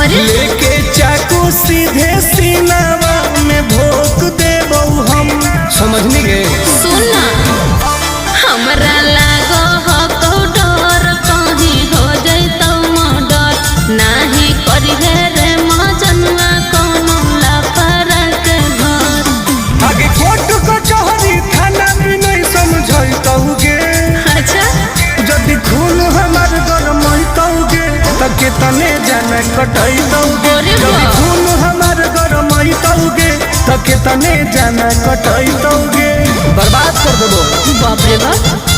लेके चाकू सीधे सीनावा में भोंक देबो हम। समझनी गे? सुना हमरा लागो हो तो डर कहीं हो जैतो मर्डर नाही करी रे मजनुआ कोनो लापरा के घर। आगे कोर्ट कचहरी थाना भी नहीं समझैतौगे। अच्छा जदि खून हमार गरमैतौगे त केतने जाना कटैतौगे। जदि खून हमार गरमैतौगे त केतने जाना कटैतौगे। बर्बाद कर देबो। बाप रे बाप।